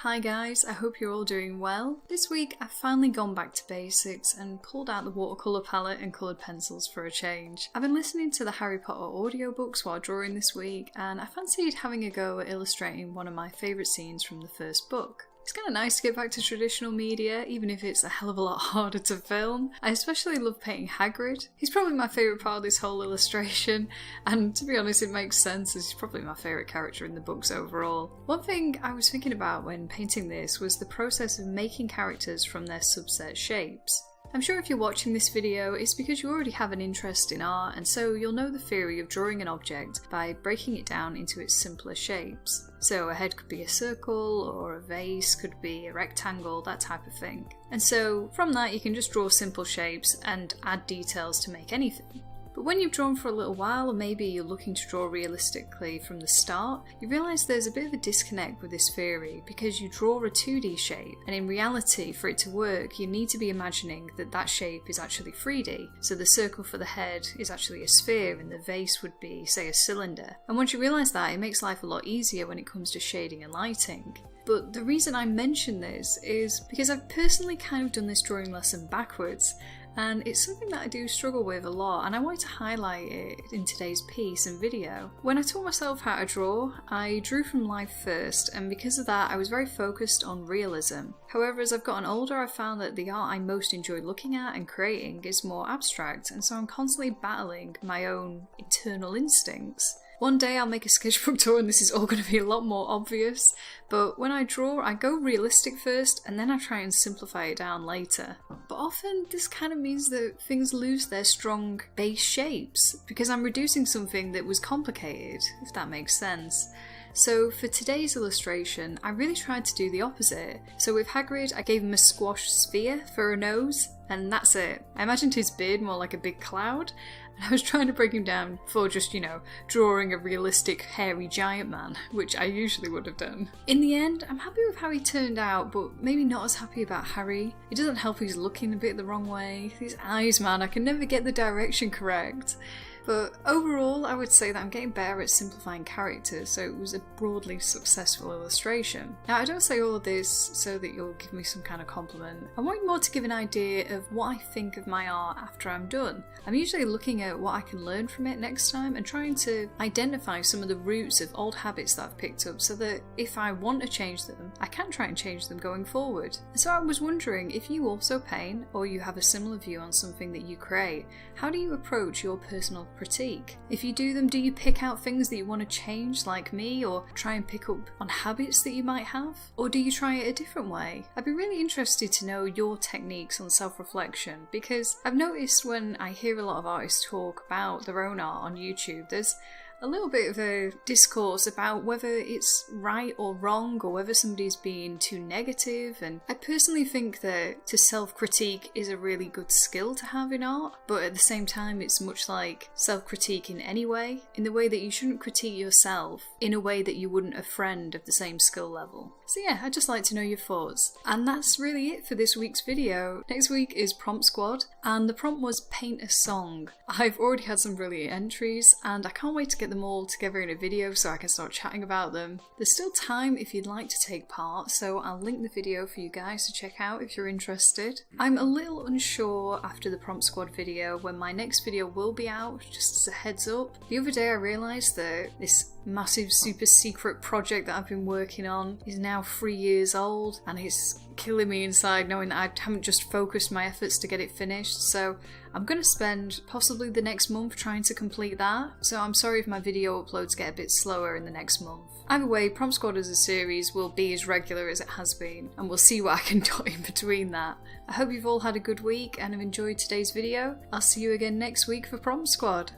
Hi guys, I hope you're all doing well. This week I've finally gone back to basics and pulled out the watercolour palette and coloured pencils for a change. I've been listening to the Harry Potter audiobooks while drawing this week, and I fancied having a go at illustrating one of my favourite scenes from the first book. It's kind of nice to get back to traditional media, even if it's a hell of a lot harder to film. I especially love painting Hagrid. He's probably my favourite part of this whole illustration, and to be honest it makes sense as he's probably my favourite character in the books overall. One thing I was thinking about when painting this was the process of making characters from their subset shapes. I'm sure if you're watching this video, it's because you already have an interest in art, and so you'll know the theory of drawing an object by breaking it down into its simpler shapes. So a head could be a circle, or a vase could be a rectangle, that type of thing. And so from that you can just draw simple shapes and add details to make anything. But when you've drawn for a little while, or maybe you're looking to draw realistically from the start, you realise there's a bit of a disconnect with this theory because you draw a 2D shape, and in reality, for it to work, you need to be imagining that that shape is actually 3D. So the circle for the head is actually a sphere, and the vase would be, say, a cylinder. And once you realise that, it makes life a lot easier when it comes to shading and lighting. But the reason I mention this is because I've personally kind of done this drawing lesson backwards, and it's something that I do struggle with a lot, and I wanted to highlight it in today's piece and video. When I taught myself how to draw, I drew from life first, and because of that I was very focused on realism. However, as I've gotten older, I've found that the art I most enjoy looking at and creating is more abstract, and so I'm constantly battling my own internal instincts. One day I'll make a sketchbook tour and this is all going to be a lot more obvious, but when I draw I go realistic first and then I try and simplify it down later. But often this kind of means that things lose their strong base shapes because I'm reducing something that was complicated, if that makes sense. So for today's illustration, I really tried to do the opposite. So with Hagrid, I gave him a squash sphere for a nose, and that's it. I imagined his beard more like a big cloud, and I was trying to break him down for just, drawing a realistic hairy giant man, which I usually would have done. In the end, I'm happy with how he turned out, but maybe not as happy about Harry. It doesn't help he's looking a bit the wrong way. These eyes, man, I can never get the direction correct. But overall, I would say that I'm getting better at simplifying characters, so it was a broadly successful illustration. Now, I don't say all of this so that you'll give me some kind of compliment. I want more to give an idea of what I think of my art after I'm done. I'm usually looking at what I can learn from it next time and trying to identify some of the roots of old habits that I've picked up so that if I want to change them, I can try and change them going forward. And so I was wondering if you also paint or you have a similar view on something that you create, how do you approach your personal critique? If you do them, do you pick out things that you want to change like me, or try and pick up on habits that you might have? Or do you try it a different way? I'd be really interested to know your techniques on self-reflection, because I've noticed when I hear a lot of artists talk about their own art on YouTube, there's a little bit of a discourse about whether it's right or wrong, or whether somebody's being too negative, and I personally think that to self-critique is a really good skill to have in art, but at the same time it's much like self-critique in any way, in the way that you shouldn't critique yourself in a way that you wouldn't a friend of the same skill level. So yeah, I'd just like to know your thoughts. And that's really it for this week's video. Next week is Prompt Squad, and the prompt was paint a song. I've already had some brilliant entries, and I can't wait to get them all together in a video so I can start chatting about them. There's still time if you'd like to take part, so I'll link the video for you guys to check out if you're interested. I'm a little unsure after the Prompt Squad video when my next video will be out, just as a heads up. The other day I realised that this massive super secret project that I've been working on is now 3 years old, and it's killing me inside knowing that I haven't just focused my efforts to get it finished, so I'm going to spend possibly the next month trying to complete that, so I'm sorry if my video uploads get a bit slower in the next month. Either way, Prompt Squad as a series will be as regular as it has been, and we'll see what I can do in between that. I hope you've all had a good week and have enjoyed today's video. I'll see you again next week for Prompt Squad.